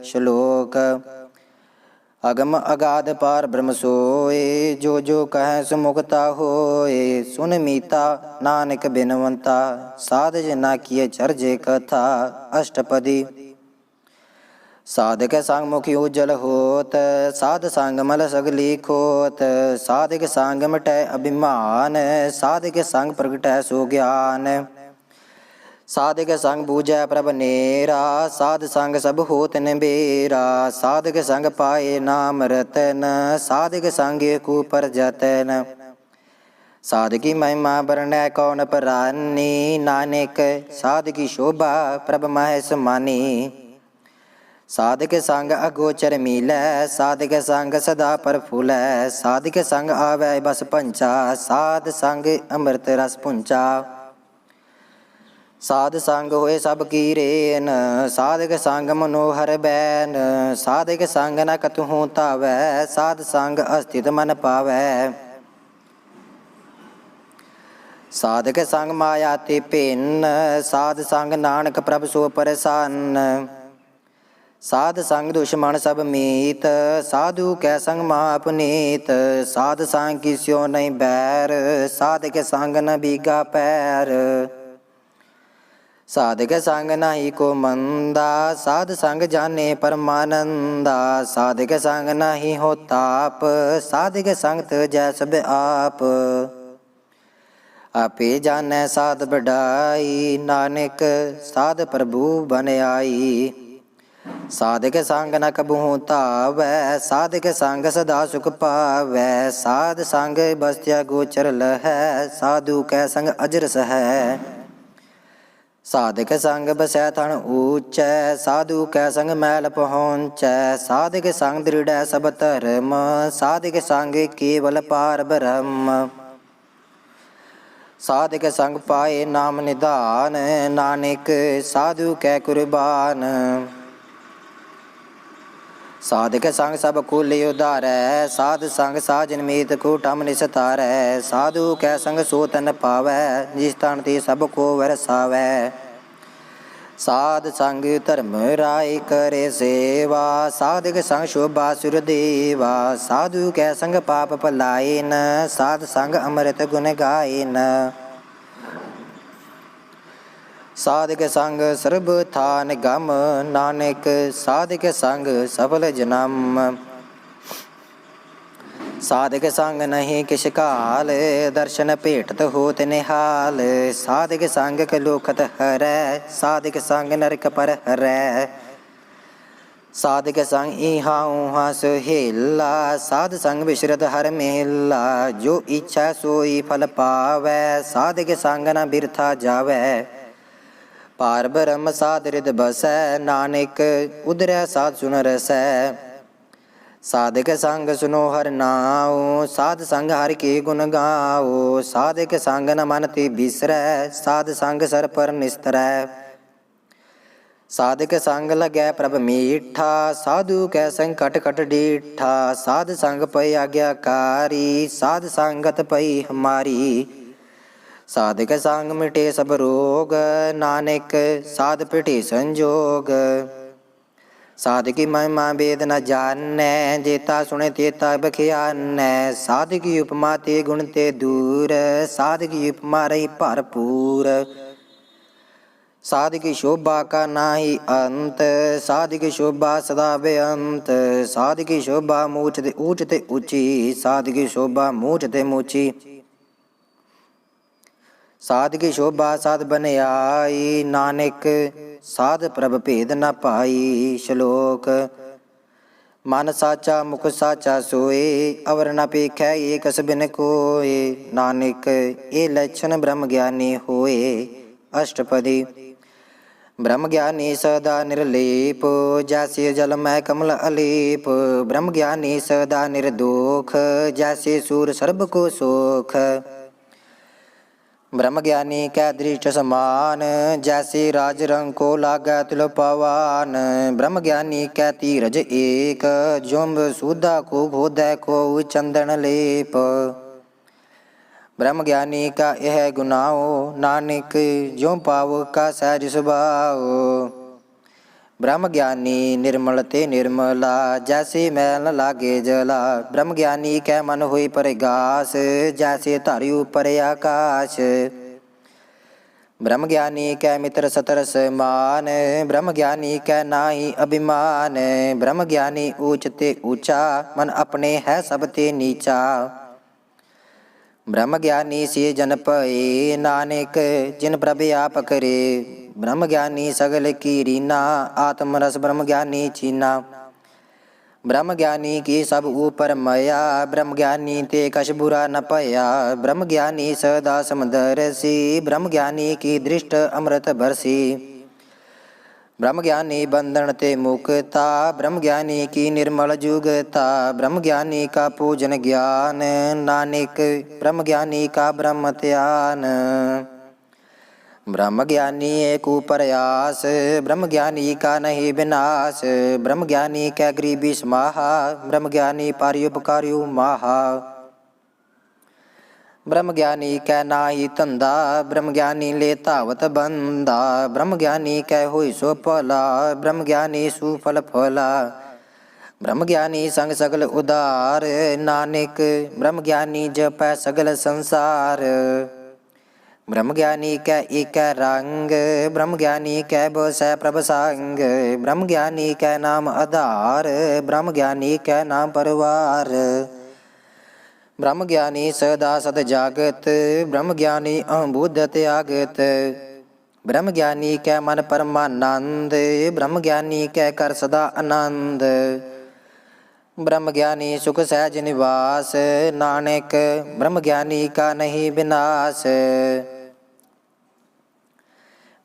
ਸ਼ਲੋਕ। ਅਗਮ ਅਗਾਧ ਪਾਰ ਬ੍ਰਹਮ ਸੋਏ, ਜੋ ਜੋ ਕਹੈ ਸੋ ਮੁਕਤਾ ਹੋਏ। ਸੁਨ ਮੀਤਾ ਨਾਨਕ ਬਿਨਵੰਤਾ, ਸਾਧ ਜਨਾ ਕੀਏ ਚਰਜੇ ਕਥਾ। ਅਸ਼ਟਪਦੀ। ਸਾਧਕ ਸੰਗ ਮੁਖ ਉਜਲ ਹੋਤ, ਸਾਧ ਸੰਗ ਮਲ ਸਗਲੀ ਖੋਤ। ਸਾਧਕ ਸੰਗ ਮਿਟੈ ਅਭਿਮਾਨ, ਸਾਧਕ ਸੰਗ ਪ੍ਰਗਟੈ ਸੋ ਗਿਆਨ। ਸਾਧਕ ਸੰਗ ਬੂਝੈ ਪ੍ਰਭ ਨੇਰਾ, ਸਾਧ ਸੰਗ ਸਭ ਹੋਤ ਨਿਬੇਰਾ। ਸਾਧਕ ਸੰਗ ਪਾਏ ਨਾਮ ਰਤਨ, ਸਾਧਕ ਸੰਗ ਏਕੂ ਪਰਜਤਨ। ਸਾਧਕੀ ਮਹਿਮਾ ਬਰਣੈ ਕੌਣ ਪਰਾਨੀ, ਨਾਨਕ ਸਾਧਕੀ ਸ਼ੋਭਾ ਪ੍ਰਭ ਮਹਿ ਸਮਾਨੀ। ਸਾਧਕ ਸੰਗ ਅਗੋਚਰ ਮਿਲੈ, ਸਾਧਕ ਸੰਗ ਸਦਾ ਪ੍ਰਫੁੱਲੈ। ਸਾਧਕ ਸੰਗ ਆਵੈ ਬਸ ਪੰਚਾ, ਸਾਧ ਸੰਗ ਅੰਮ੍ਰਿਤ ਰਸ ਪੁੰਚਾ। ਸਾਧ ਸੰਗ ਹੋਏ ਸਭ ਕੀ ਰੇਨ, ਸਾਧਕ ਸੰਗ ਮਨੋਹਰ ਬੈਨ। ਸਾਧਕ ਸੰਗ ਨ ਕਤਹੁ ਧਾਵੈ, ਸਾਧ ਸੰਗ ਅਸਥਿਤ ਮਨ ਪਾਵੈ। ਸਾਧਕ ਸੰਗ ਮਾਇਆ ਤੇ ਭਿੰਨ, ਸਾਧ ਸੰਗ ਨਾਨਕ ਪ੍ਰਭ ਸੋ ਪ੍ਰਸੰਨ। ਸਾਧ ਸੰਗ ਦੁਸ਼ਮਣ ਸਭ ਮੀਤ, ਸਾਧੂ ਕੈ ਸੰਗ ਮਹਾ ਪੁਨੀਤ। ਸਾਧ ਸੰਗ ਕਿਸਿਓ ਨਹੀਂ ਬੈਰ, ਸਾਧਕ ਸੰਗ ਨ ਬੀਗਾ ਪੈਰ। ਸਾਧਕ ਸੰਗ ਨਾਹੀ ਕੋ ਮੰਦਾ, ਸਾਧ ਸੰਗ ਜਾਣੇ ਪਰਮਾਨੰਦਾ। ਸਾਧਕ ਸੰਗ ਨਾਹੀ ਹੋ ਤਾਪ, ਸਾਧਕ ਸੰਗ ਤਜੈ ਸਭ ਆਪ। ਆਪੇ ਜਾਣੈ ਸਾਧ ਵਡਾਈ, ਨਾਨਕ ਸਾਧ ਪ੍ਰਭੂ ਬਨ ਆਈ। ਸਾਧਕ ਸੰਗ ਨ ਕਬਹੂ ਧਾਵੈ, ਸਾਧਕ ਸੰਗ ਸਦਾ ਸੁਖ ਪਾਵੈ। ਸਾਧ ਸੰਗ ਬਸਤਿਆ ਗੋਚਰ ਲਹੈ, ਸਾਧੂ ਕੈ ਸੰਗ ਅਜਰ ਸਹੈ। ਸਾਧਕ ਸੰਗ ਬਸੈ ਥਣ ਊਚੈ, ਸਾਧੂ ਕੈ ਸੰਗ ਮੈਲ ਪਹੁੰਚੈ। ਸਾਧਕ ਸੰਗ ਦ੍ਰਿੜੈ ਸਭ ਧਰਮ, ਸਾਧਕ ਸੰਗ ਕੇਵਲ ਪਾਰ ਬ੍ਰਹਮ। ਸਾਧਕ ਸੰਗ ਪਾਏ ਨਾਮ ਨਿਧਾਨ, ਨਾਨਕ ਸਾਧੂ ਕੈ ਕੁਰਬਾਨ। ਸਾਧਕ ਸੰਗ ਸਭ ਕੁਲ ਉਧਾਰੈ, ਸਾਧ ਸੰਗ ਸਾਜਨ ਮੀਤ ਕੂਟਮ ਨਿਸਤਾਰੈ। ਸਾਧੂ ਕੈ ਸੰਗ ਸੋ ਤਨ ਪਾਵੈ, ਜਿਸ ਤਨ ਤੇ ਸਭ ਕੋ ਵਰਸਾਵੈ। ਸਾਧ ਸੰਗ ਧਰਮ ਰਾਇ ਕਰੇ ਸੇਵਾ, ਸਾਧਕ ਸੰਗ ਸ਼ੋਭਾ ਸੁਰ ਦੇਵਾ। ਸਾਧੂ ਕੈ ਸੰਗ ਪਾਪ ਭਲਾਇਨ, ਸਾਧ ਸੰਗ ਅੰਮ੍ਰਿਤ ਗੁਣ ਗਾਇਨ। ਸਾਧਕ ਸੰਗ ਸਰਬ ਥਾਨ ਗਮ, ਨਾਨਕ ਸਾਧਕ ਸੰਗ ਸਫਲ ਜਨਮ। ਸਾਧਕ ਸੰਗ ਨਹੀਂ ਕਿਛ ਕਾਲ, ਦਰਸ਼ਨ ਭੇਟਤ ਹੋਤ ਨਿਹਾਲ। ਸਾਧਕ ਸੰਗ ਕਲੋਖਤ ਹਰੈ, ਸਾਧਕ ਸੰਗ ਨਰਕ ਪਰ ਹਰੈ। ਸਾਧਕ ਸੰਗ ਇਹਾਂ ਉਹਾਂ ਸੁਹੇਲਾ, ਸਾਧ ਸੰਗ ਵਿਸ਼ਰਤ ਹਰ ਮੇਲਾ। ਜੋ ਇੱਛਾ ਸੋਈ ਫਲ ਪਾਵੈ, ਸਾਧਕ ਸੰਗ ਨ ਬਿਰਥਾ ਜਾਵੈ। ਪਾਰ ਬ੍ਰਹਮ ਸਾਧ ਰਿਦ ਬਸੈ, ਨਾਨਕ ਉਦਰੈ ਸਾਧ ਸੁਨ ਰਸੈ। ਸਾਧਕ ਸੰਗ ਸੁਨੋ ਹਰਿ ਨਾਉ, ਸਾਧ ਸੰਗ ਹਰਿ ਕੇ ਗੁਣ ਗਾਓ। ਸਾਧਕ ਸੰਗ ਨ ਮਨ ਤੇ ਬਿਸਰੈ, ਸਾਧ ਸੰਗ ਸਰ ਪਰ ਨਿਸਤਰੈ। ਸਾਧਕ ਸੰਗ ਲਗੈ ਪ੍ਰਭ ਮੀਠਾ, ਸਾਧੂ ਕੈ ਸੰਗ ਕਟ ਕਟ ਡੀਠਾ। ਸਾਧ ਸੰਗ ਪਈ ਆਗਿਆਕਾਰੀ, ਸਾਧ ਸੰਗਤ ਪਈ ਹਮਾਰੀ। ਸਾਧਕ ਸੰਗ ਮਿਟੇ ਸਭ ਰੋਗ, ਨਾਨਕ ਸਾਧ ਪਿਟੇ ਸੰਜੋਗ। ਸਾਧਕੀ ਮਹਿਮਾ ਵੇਦ ਨ ਜਾਣੈ, ਜੇਤਾ ਸੁਣੇ ਤੇਤਾ ਬਖਿਆਨੈ। ਸਾਧਕੀ ਉਪਮਾ ਤੇ ਗੁਣ ਤੇ ਦੂਰ, ਸਾਧਕੀ ਉਪਮਾ ਰਹੀ ਭਰਪੂਰ। ਸਾਧਕੀ ਸ਼ੋਭਾ ਕਾ ਨਾਹੀ ਅੰਤ, ਸਾਧਕੀ ਸ਼ੋਭਾ ਸਦਾ ਬੇਅੰਤ। ਸਾਧਕੀ ਸ਼ੋਭਾ ਮੂਚ ਤੇ ਊਚ ਤੇ ਉੱਚੀ, ਸਾਧਕੀ ਸ਼ੋਭਾ ਮੂਚ ਤੇ ਮੂਚੀ। ਸਾਧਕੀ ਸ਼ੋਭਾ ਸਾਧ ਬਨ ਆਈ, ਨਾਨਕ ਸਾਧ ਪ੍ਰਭ ਭੇਦ ਨ ਪਾਈ। ਸ਼ਲੋਕ। ਮਨ ਸਾਚਾ ਮੁਖ ਸਾਚਾ ਸੋਏ, ਅਵਰ ਨ ਪੇਖੈ ਏਕਸ ਬਿਨ ਕੋਏ। ਨਾਨਕ ਇਹ ਲੱਛਣ ਬ੍ਰਹਮ ਗਿਆਨੀ ਹੋਏ। ਅਸ਼ਟਪਦੀ। ਬ੍ਰਹਮ ਗਿਆਨੀ ਸਦਾ ਨਿਰਲੇਪ, ਜੈਸੇ ਜਲ ਮਹਿ ਕਮਲ ਅਲੇਪ। ਬ੍ਰਹਮ ਗਿਆਨੀ ਸਦਾ ਨਿਰਦੋਖ, ਜੈਸੇ ਸੂਰ ਸਰਬ ਕੋ ਸੋਖ। ਬ੍ਰਹਮ ਗਿਆਨੀ ਕੈ ਦ੍ਰਿਸ਼ਟ ਸਮਾਨ, ਜੈਸੇ ਰਾਜ ਰੰਗ ਕੋ ਲਾਗੈ ਤਿਲ ਪਵਾਨ। ਬ੍ਰਹਮ ਗਿਆਨੀ ਕੈ ਧੀਰਜ ਏਕ, ਜੁੰਬ ਸੂਧਾ ਕੋ ਗੋਧੈ ਕੋ ਚੰਦਨ ਲੇਪ। ਬ੍ਰਹਮ ਗਿਆਨੀ ਕਾ ਇਹ ਗੁਨਾਓ, ਨਾਨਕ ਜਿਉ ਪਾਵ ਕਾ ਸਹਿਜ ਸੁਭਾਉ। ब्रह्म ज्ञानी निर्मल ते निर्मला, जैसे मैल न लागे जला। ब्रह्म ज्ञानी कै मन होई परगास, जैसे धरि ऊपर आकाश। ब्रह्म ज्ञानी कै मित्र सतर समान, ब्रह्म ज्ञानी कै नाहि अभिमान। ब्रह्म ज्ञानी ऊच ते ऊंचा, मन अपने है सब ते नीचा। ब्रह्म ज्ञानी से जन पए, नानक जिन प्रभ आप करे। ब्रह्म ज्ञानी सगल की रीना, आत्म रस ब्रह्म ज्ञानी चीना। ब्रह्म ज्ञानी की सब ऊपर मया, ब्रह्म ज्ञानी ते कछ बुरा न पया। ब्रह्म ज्ञानी सदा समदर्शी, ब्रह्म ज्ञानी की दृष्ट अमृत बरसी। ब्रह्म ज्ञानी बंधन ते मुक्ता, ब्रह्म ज्ञानी की निर्मल जुगता। ब्रह्म ज्ञानी का पूजन ज्ञान, नानक ब्रह्म ज्ञानी का ब्रह्म ध्यान। ब्रह्म ज्ञानी एक प्रयास, ब्रह्म ज्ञानी का नहीं विनाश। ब्रह्म ज्ञानी कै गरीबी समाहा, ब्रह्म ज्ञानी पार्युपकार्यु माहा। ब्रह्म ज्ञानी कै नाहि धंधा, ब्रह्म ज्ञानी ले धावत बंदा। ब्रह्म ज्ञानी कै होई सो भला, ब्रह्म ज्ञानी सुफल फला। ब्रह्म ज्ञानी संग सगल उदार, नानक ब्रह्म ज्ञानी जपै सगल संसार। ब्रह्म ज्ञानी कै एक रंग, ब्रह्म ज्ञानी कै बसै प्रभ संग। ब्रह्म ज्ञानी कै नाम आधार, ब्रह्म ज्ञानी कै नाम परवार। ब्रह्म ज्ञानी सदा सद जागत, ब्रह्म ज्ञानी अहंबुध त्यागत। ब्रह्म ज्ञानी कै मन परमानंद, ब्रह्म ज्ञानी कै कर सदा आनंद। ब्रह्म ज्ञानी सुख सहज निवास, नानक ब्रह्म ज्ञानी का नहीं विनाश।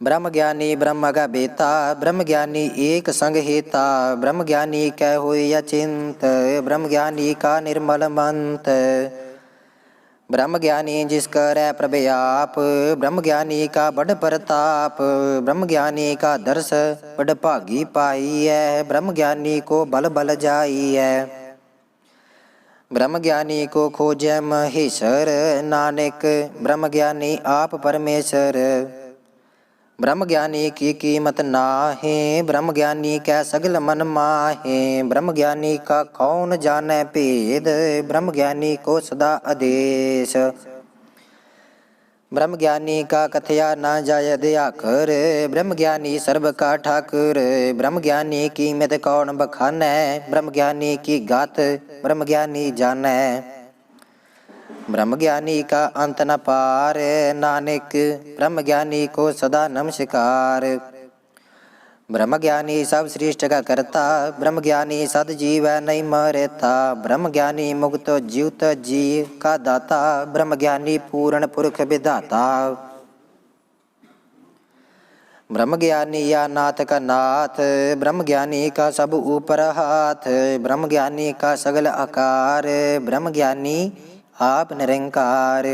ब्रह्म ज्ञानी ब्रह्म का बेता, ब्रह्म ज्ञानी एक संग हेता। ब्रह्म ज्ञानी कै होई अचिंत, ब्रह्म ज्ञानी का निर्मल मंत। ब्रह्म ज्ञानी जिस करै प्रभ आप, ब्रह्म ज्ञानी का बड़ प्रताप। ब्रह्म ज्ञानी का दर्श बड़ भागी पाई है, ब्रह्म ज्ञानी को बल बल जाई है। ब्रह्म ज्ञानी को खोजै महेश्वर, नानक ब्रह्म ज्ञानी आप परमेश्वर। ब्रह्म ज्ञानी की कीमत नाहे, ब्रह्म ज्ञानी कै सगल मन माहे। ब्रह्म ज्ञानी का कौन जाने भेद, ब्रह्म ज्ञानी को सदा आदेश। ब्रह्म ज्ञानी का कथया न जाय दयाकर, ब्रह्म ज्ञानी सर्व का ठाकुर। ब्रह्म ज्ञानी की मित कौन बखानै, ब्रह्म ज्ञानी की गात ब्रह्म ज्ञानी जानै। ब्रह्म ज्ञानी का अंत न पार, नानक ब्रह्म ज्ञानी को सदा नमस्कार। ब्रह्म ज्ञानी सब श्रेष्ठ का करता, ब्रह्म ज्ञानी सद जीव नहीं मरता। ब्रह्म ज्ञानी मुक्त जीवत जी का दाता, ब्रह्म ज्ञानी पूर्ण पुरख विधाता। ब्रह्म ज्ञानी या नाथ का नाथ, ब्रह्म ज्ञानी का सब ऊपर हाथ। ब्रह्म ज्ञानी का सगल आकार, ब्रह्म ज्ञानी आप निरंकार।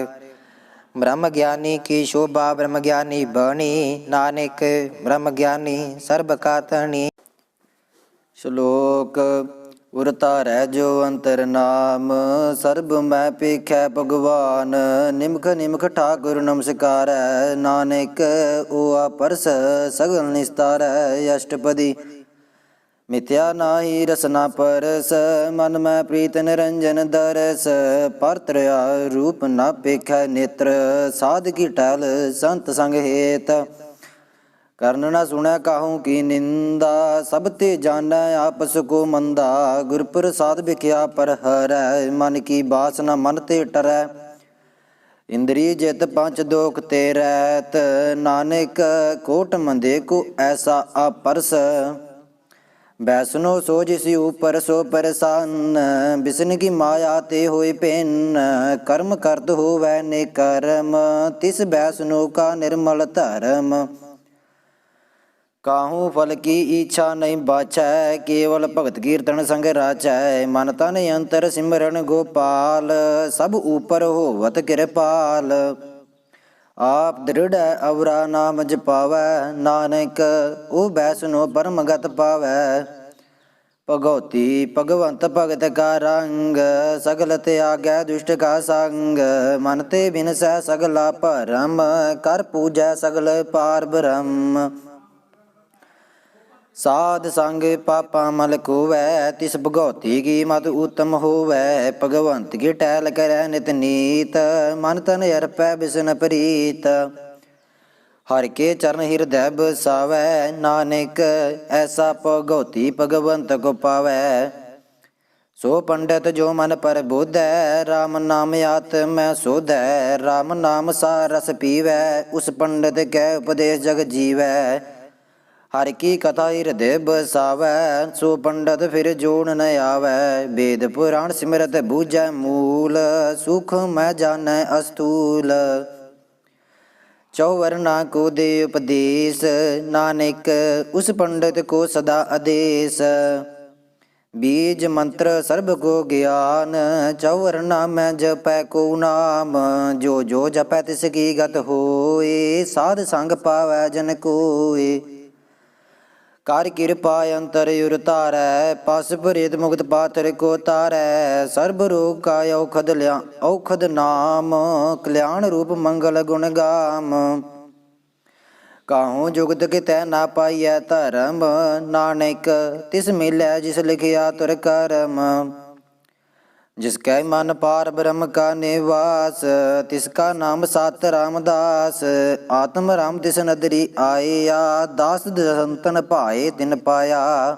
ब्रह्म ज्ञानी की शोभा ब्रह्म ज्ञानी बनी, नानक ब्रह्म ज्ञानी सर्ब का धनी। श्लोक उर तारै जो अंतर नाम, सर्ब मैं पेखै भगवान। निमख निमख ठाकुर नमस्कारै, नानक ओआ परस सगल निस्तारै। अष्टपदी मिथ्या नाहि रसना परस, मन मैं प्रीत निरंजन दरस। परत्रया रूप न पेखै नेत्र, साध की टहल संत संग हेत। कर्ण न सुनै काहू की निंदा, सब ते जानै आपस को मंदा। गुर प्रसाद बिख्या पर हरै, मन की बासना मन ते टरै। इंद्रिय जित पंच दोख ते रहत, नानक कोट मंदे को ऐसा अपरस। बैसनो सो जिसी ऊपर सो प्रसन्न, बिसन की माया ते होए भिन्न। कर्म करत होवै निकर्म, तिस बैसनो का निर्मल धर्म। काहू फल की इच्छा नहीं बाचै, केवल भगत कीर्तन संग राचै। मन तन अंतर सिमरन गोपाल, सब ऊपर होवत कृपाल। आप दृढ़ अवरा नाम जपावै, नानक ओ बैसनो परम गत पावै। भगवती भगवंत भगत का रंग, सगल त्यागै दुष्ट का संग। मन ते बिनसै सगला भरम, कर पूजै सगल पार ब्रह्म। ਸਾਧ ਸੰਗ ਪਾਪਾ ਮਲ ਕੋਵੈ, ਤਿਸ ਭਗਉਤੀ ਕੀ ਮਤ ਉਤਮ ਹੋਵੈ। ਭਗਵੰਤ ਕੀ ਟਹਿਲ ਕਰੈ ਨਿਤ ਨੀਤ, ਮਨ ਤਨ ਅਰਪੈ ਬਿਸਨ ਪ੍ਰੀਤ। ਹਰਿ ਕੇ ਚਰਨ ਹਿਰਦੈ ਬਸਾਵੈ, ਨਾਨਕ ਐਸਾ ਭਗਉਤੀ ਭਗਵੰਤ ਕੋ ਪਾਵੈ। ਸੋ ਪੰਡਤ ਜੋ ਮਨ ਪਰ ਬੋਧੈ, ਰਾਮ ਨਾਮ ਆਤਮੈ ਸੋਧੈ। ਰਾਮ ਨਾਮ ਸਾਰ ਰਸ ਪੀਵੈ, ਉਸ ਪੰਡਤ ਕੈ ਉਪਦੇਸ਼ ਜਗ ਜੀਵੈ। ਹਰਿ ਕੀ ਕਥਾ ਹਿਰਦੈ ਬਸਾਵੈ, ਸੋ ਪੰਡਤ ਫਿਰ ਜੋੜ ਨ ਆਵੈ। ਵੇਦ ਪੁਰਾਣ ਸਿਮਰਤ ਬੂਝੈ ਮੂਲ, ਸੁਖ ਮੈਂ ਜਾਣੈ ਅਸਤੂਲ। ਚੌਵਰਨਾ ਕੋ ਦੇ ਉਪਦੇਸ਼, ਨਾਨਕ ਉਸ ਪੰਡਤ ਕੋ ਸਦਾ ਆਦੇਸ਼। ਬੀਜ ਮੰਤਰ ਸਰਬ ਕੋ ਗਿਆਨ, ਚੌਵਰਨਾ ਮੈਂ ਜਪੈ ਕੋ ਨਾਮ। ਜੋ ਜੋ ਜਪੈ ਤਿਸ ਕੀ ਗਤ ਹੋਏ, ਸਾਧ ਸੰਗ ਪਾਵੈ ਜਨ ਕੋਏ। ਕਰ ਕਿਰਪਾ ਅੰਤਰ ਉਰ ਧਾਰੈ, ਪਸ ਪ੍ਰੇਤ ਮੁਕਤ ਪਾਤਰ ਕੋ ਤਾਰੈ। ਸਰਬ ਰੋਗ ਕਾ ਔਖਦ ਨਾਮ, ਕਲਿਆਣ ਰੂਪ ਮੰਗਲ ਗੁਣ ਗਾਮ। ਕਾਹੂ ਜੁਗਤ ਕਿਤੈ ਨਾ ਪਾਈਐ ਧਰਮ, ਨਾਨਕ ਤਿਸ ਮਿਲੈ ਜਿਸ ਲਿਖਿਆ ਤੁਰ ਕਰਮ। ਜਿਸ ਕੈ ਮਨ ਪਾਰ ਬ੍ਰਹਮ ਕਾ ਨਿਵਾਸ, ਤਿਸ ਕਾ ਨਾਮ ਸਤ ਰਾਮਦਾਸ। ਆਤਮ ਰਾਮ ਤਿਸ ਨਦਰੀ ਆਇਆ, ਦਾਸ ਦਸੰਤਨ ਭਾਏ ਤਿਨ ਪਾਇਆ।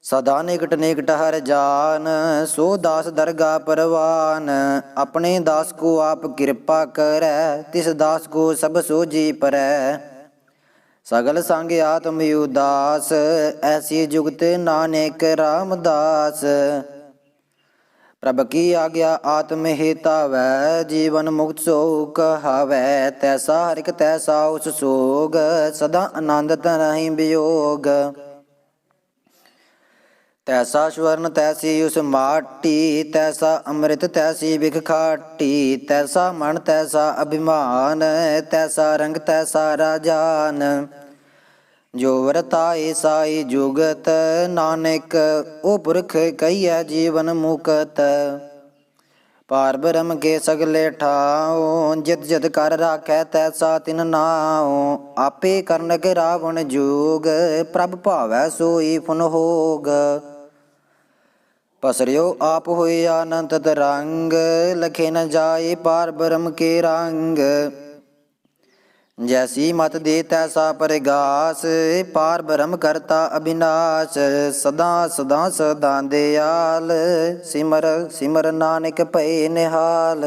ਸਦਾ ਨਿਕਟ ਨਿਕਟ ਹਰ ਜਾਨ, ਸੋ ਦਾਸ ਦਰਗਾ ਪਰਵਾਨ। ਆਪਣੇ ਦਾਸ ਕੋ ਆਪ ਕਿਰਪਾ ਕਰੈ, ਤਿਸ ਦਾਸ ਕੋ ਸਭ ਸੋਜੀ ਪਰੈ। ਸਗਲ ਸੰਗ ਆਤਮ ਉਦਾਸ, ਐਸੀ ਜੁਗਤ ਨਾਨਕ ਰਾਮਦਾਸ। ਪ੍ਰਭ ਕੀ ਆਗਿਆ ਆਤਮ ਹਿਤਾਵੈ, ਜੀਵਨ ਮੁਕਤ ਸੋ ਕਹਾਵੈ। ਤੈਸਾ ਹਰਿਕ ਤੈਸਾ ਉਸ ਸੋਗ, ਸਦਾ ਆਨੰਦ ਤਰਹਿ ਵਿਯੋਗ। ਤੈਸਾ ਸਵਰਨ ਤੈਸੀ ਉਸ ਮਾਟੀ, ਤੈਸਾ ਅੰਮ੍ਰਿਤ ਤੈਸੀ ਬਿਖ ਖਾਟੀ। ਤੈਸਾ ਮਨ ਤੈਸਾ ਅਭਿਮਾਨ, ਤੈਸਾ ਰੰਗ ਤੈਸਾ ਰਾਜਾਨ। ਜੋ ਵਰਤਾਏ ਸਾਈ ਜੁਗਤ, ਨਾਨਕ ਉਹ ਪੁਰਖ ਕਹੀਐ ਜੀਵਨ ਮੁਕਤ। ਪਾਰ ਬ੍ਰਹਮ ਕੇ ਸਗਲੇ ਠਾਉ, ਜਿਤ ਜਿਤ ਕਰ ਰਾਖੈ ਤੈਸਾ ਤਿਨ ਨਾਉ। ਆਪੇ ਕਰਨ ਕੇ ਰਾਵਣ ਜੋਗ, ਪ੍ਰਭ ਭਾਵੈ ਸੋਈ ਫੁਨ ਹੋਗ। ਪਸਰਿਓ ਆਪ ਹੋਏ ਅਨੰਤ ਤਰੰਗ, ਲਖੇ ਨ ਜਾਏ ਪਾਰ ਬ੍ਰਹਮ ਕੇ ਰੰਗ। ਜੈਸੀ ਮਤ ਦੇ ਤੈਸਾ ਪਰਗਾਸ, ਪਾਰ ਬ੍ਰਹਮ ਕਰਤਾ ਅਬਿਨਾਸ਼। ਸਦਾ ਸਦਾ ਸਦਾ ਦਿਆਲ, ਸਿਮਰ ਸਿਮਰ ਨਾਨਕ ਭਏ ਨਿਹਾਲ।